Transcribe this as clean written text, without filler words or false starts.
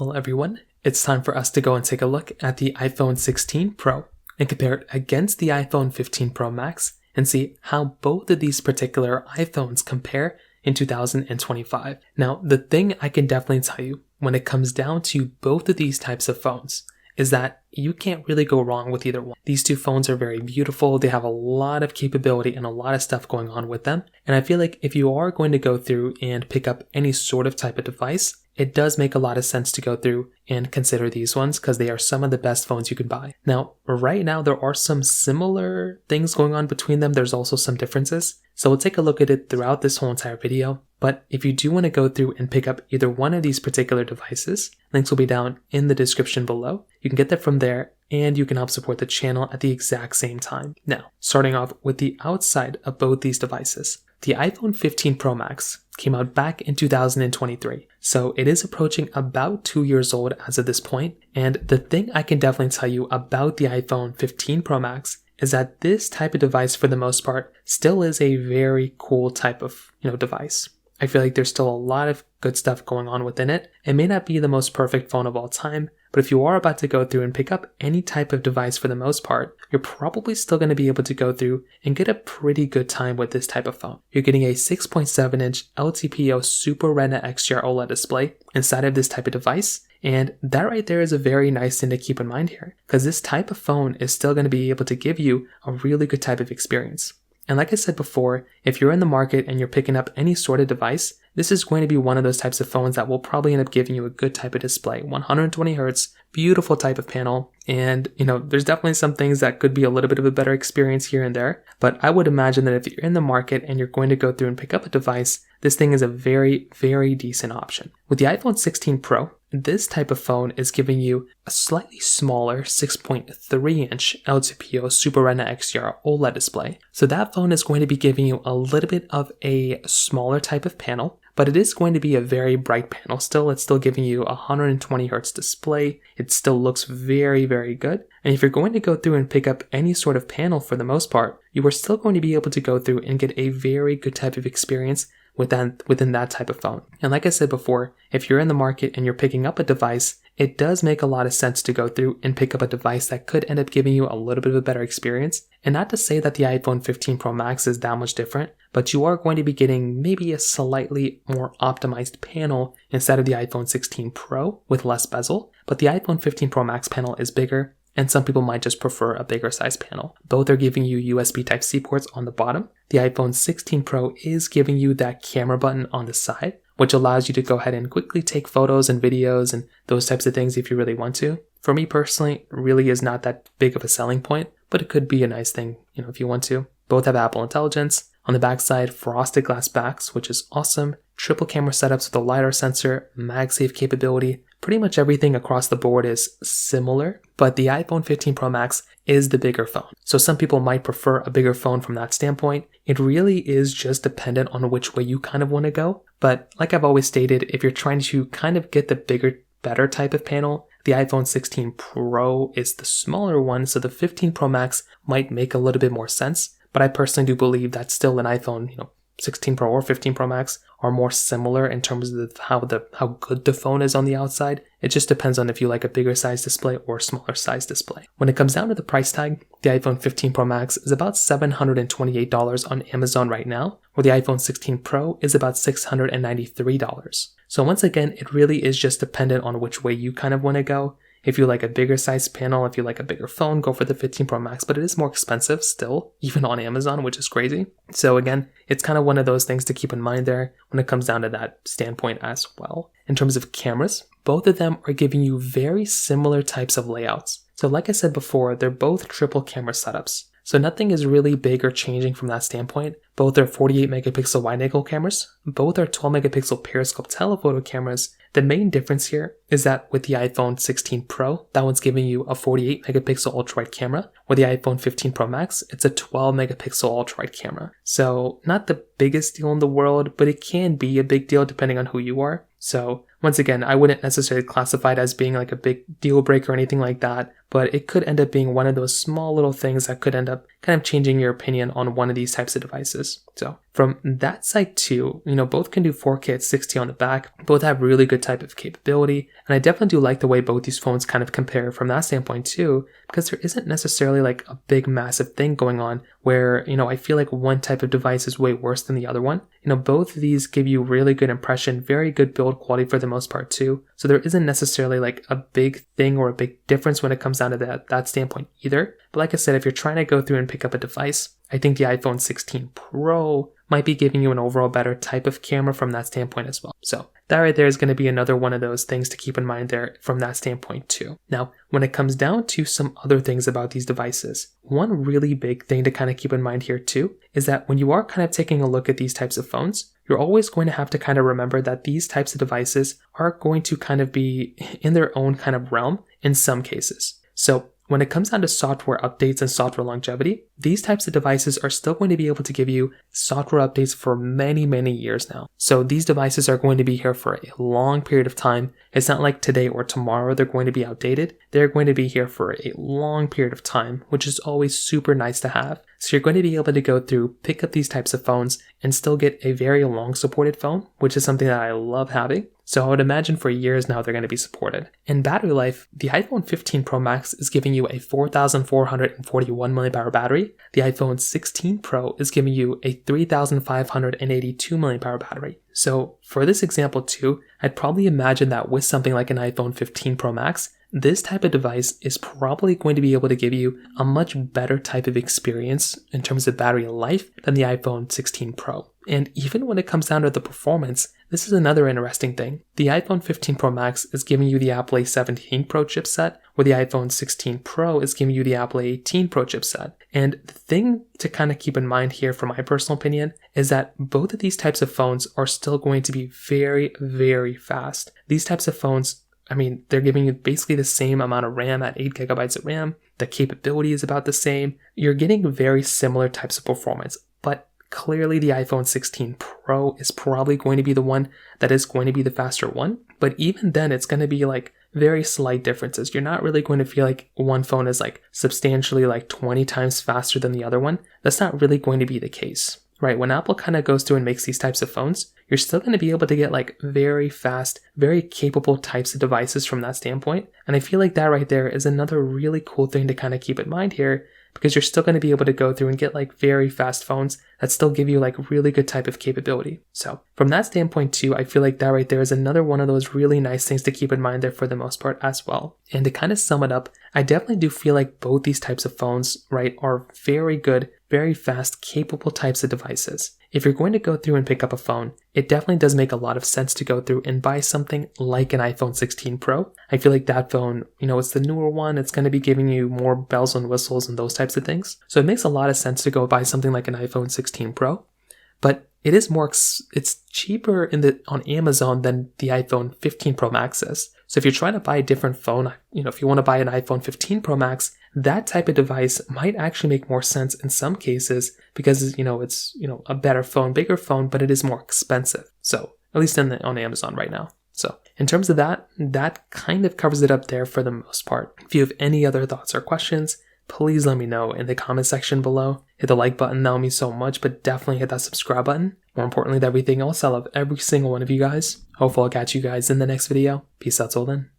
Well, everyone, it's time for us to go and take a look at the iPhone 16 Pro and compare it against the iPhone 15 Pro Max and see how both of these particular iPhones compare in 2025. Now, the thing I can definitely tell you when it comes down to both of these types of phones is that you can't really go wrong with either one. These two phones are very beautiful. They have a lot of capability and a lot of stuff going on with them. And I feel like if you are going to go through and pick up any sort of type of device, it does make a lot of sense to go through and consider these ones because they are some of the best phones you can buy. Now, right now, there are some similar things going on between them. There's also some differences. So we'll take a look at it throughout this whole entire video. But if you do want to go through and pick up either one of these particular devices, links will be down in the description below. You can get that from there and you can help support the channel at the exact same time. Now, starting off with the outside of both these devices. The iPhone 15 Pro Max came out back in 2023, so it is approaching about 2 years old as of this point. And the thing I can definitely tell you about the iPhone 15 Pro Max is that this type of device, for the most part, still is a very cool type of device. I feel like there's still a lot of good stuff going on within it. It may not be the most perfect phone of all time, but if you are about to go through and pick up any type of device for the most part, you're probably still going to be able to go through and get a pretty good time with this type of phone. You're getting a 6.7-inch LTPO Super Retina XDR OLED display inside of this type of device. And that right there is a very nice thing to keep in mind here, because this type of phone is still going to be able to give you a really good type of experience. And like I said before, if you're in the market and you're picking up any sort of device, this is going to be one of those types of phones that will probably end up giving you a good type of display. 120 Hz, beautiful type of panel. And, there's definitely some things that could be a little bit of a better experience here and there. But I would imagine that if you're in the market and you're going to go through and pick up a device, this thing is a very, very decent option. With the iPhone 16 Pro, this type of phone is giving you a slightly smaller 6.3-inch LTPO Super Retina XDR OLED display. So that phone is going to be giving you a little bit of a smaller type of panel, but it is going to be a very bright panel. It's still giving you a 120 Hz display. It still looks very, very good. And if you're going to go through and pick up any sort of panel for the most part, you are still going to be able to go through and get a very good type of experience within that type of phone. And like I said before, if you're in the market and you're picking up a device, it does make a lot of sense to go through and pick up a device that could end up giving you a little bit of a better experience. And not to say that the iPhone 15 Pro Max is that much different, but you are going to be getting maybe a slightly more optimized panel instead of the iPhone 16 Pro with less bezel. But the iPhone 15 Pro Max panel is bigger, and some people might just prefer a bigger size panel. Both are giving you USB Type-C ports on the bottom. The iPhone 16 Pro is giving you that camera button on the side, which allows you to go ahead and quickly take photos and videos and those types of things if you really want to. For me personally, it really is not that big of a selling point, but it could be a nice thing, if you want to. Both have Apple Intelligence. On the backside, frosted glass backs, which is awesome. Triple camera setups with a LiDAR sensor, MagSafe capability. Pretty much everything across the board is similar, but the iPhone 15 Pro Max is the bigger phone. So some people might prefer a bigger phone from that standpoint. It really is just dependent on which way you kind of want to go. But like I've always stated, if you're trying to kind of get the bigger, better type of panel, the iPhone 16 Pro is the smaller one, so the 15 Pro Max might make a little bit more sense. But I personally do believe that still an iPhone, 16 Pro or 15 Pro Max are more similar in terms of how good the phone is on the outside. It just depends on if you like a bigger size display or a smaller size display. When it comes down to the price tag, the iPhone 15 Pro Max is about $728 on Amazon right now, where the iPhone 16 Pro is about $693. So once again, it really is just dependent on which way you kind of want to go. If you like a bigger size panel, if you like a bigger phone, go for the 15 Pro Max, but it is more expensive still, even on Amazon, which is crazy. So again, it's kind of one of those things to keep in mind there when it comes down to that standpoint as well. In terms of cameras, both of them are giving you very similar types of layouts. So like I said before, they're both triple camera setups. So nothing is really big or changing from that standpoint. Both are 48 megapixel wide angle cameras. Both are 12 megapixel periscope telephoto cameras. The main difference here is that with the iPhone 16 Pro, that one's giving you a 48 megapixel ultra wide camera. With the iPhone 15 Pro Max, it's a 12 megapixel ultra wide camera. So not the biggest deal in the world, but it can be a big deal depending on who you are. So once again, I wouldn't necessarily classify it as being like a big deal breaker or anything like that, but it could end up being one of those small little things that could end up kind of changing your opinion on one of these types of devices. So from that side too, both can do 4K at 60 on the back, both have really good type of capability, and I definitely do like the way both these phones kind of compare from that standpoint too, because there isn't necessarily like a big massive thing going on where, I feel like one type of device is way worse than the other one. Both of these give you really good impression, very good build quality for the most part too. So there isn't necessarily like a big thing or a big difference when it comes down to that standpoint either. But like I said, if you're trying to go through and pick up a device, I think the iPhone 16 Pro might be giving you an overall better type of camera from that standpoint as well. So that right there is going to be another one of those things to keep in mind there from that standpoint too. Now, when it comes down to some other things about these devices, one really big thing to kind of keep in mind here too is that when you are kind of taking a look at these types of phones, you're always going to have to kind of remember that these types of devices are going to kind of be in their own kind of realm in some cases. So when it comes down to software updates and software longevity, these types of devices are still going to be able to give you software updates for many, many years now. So these devices are going to be here for a long period of time. It's not like today or tomorrow they're going to be outdated. They're going to be here for a long period of time, which is always super nice to have. So you're going to be able to go through, pick up these types of phones, and still get a very long supported phone, which is something that I love having. So I would imagine for years now they're going to be supported. In battery life, the iPhone 15 Pro Max is giving you a 4,441 mAh battery. The iPhone 16 Pro is giving you a 3,582 mAh battery. So for this example too, I'd probably imagine that with something like an iPhone 15 Pro Max, this type of device is probably going to be able to give you a much better type of experience in terms of battery life than the iPhone 16 Pro. And even when it comes down to the performance, this is another interesting thing. The iPhone 15 Pro Max is giving you the Apple A17 Pro chipset, where the iPhone 16 Pro is giving you the Apple A18 Pro chipset. And the thing to kind of keep in mind here, from my personal opinion, is that both of these types of phones are still going to be very, very fast. These types of phones, they're giving you basically the same amount of RAM at 8 gigabytes of RAM. The capability is about the same. You're getting very similar types of performance, but clearly the iPhone 16 Pro is probably going to be the one that is going to be the faster one. But even then, it's going to be like very slight differences. You're not really going to feel like one phone is like substantially like 20 times faster than the other one. That's not really going to be the case, right? When Apple kind of goes through and makes these types of phones, you're still going to be able to get like very fast, very capable types of devices from that standpoint. And I feel like that right there is another really cool thing to kind of keep in mind here, because you're still going to be able to go through and get like very fast phones that still give you like really good type of capability. So from that standpoint too, I feel like that right there is another one of those really nice things to keep in mind there for the most part as well. And to kind of sum it up, I definitely do feel like both these types of phones, right, are very good, very fast, capable types of devices. If you're going to go through and pick up a phone, it definitely does make a lot of sense to go through and buy something like an iPhone 16 Pro. I feel like that phone, it's the newer one. It's going to be giving you more bells and whistles and those types of things. So it makes a lot of sense to go buy something like an iPhone 16 Pro. But it is it's cheaper on Amazon than the iPhone 15 Pro Max is. So if you're trying to buy a different phone, if you want to buy an iPhone 15 Pro Max, that type of device might actually make more sense in some cases because, it's, a better phone, bigger phone, but it is more expensive. So at least on Amazon right now. So in terms of that kind of covers it up there for the most part. If you have any other thoughts or questions, please let me know in the comment section below. Hit the like button, that would mean so much, but definitely hit that subscribe button. More importantly than everything else, I love every single one of you guys. Hopefully I'll catch you guys in the next video. Peace out till then.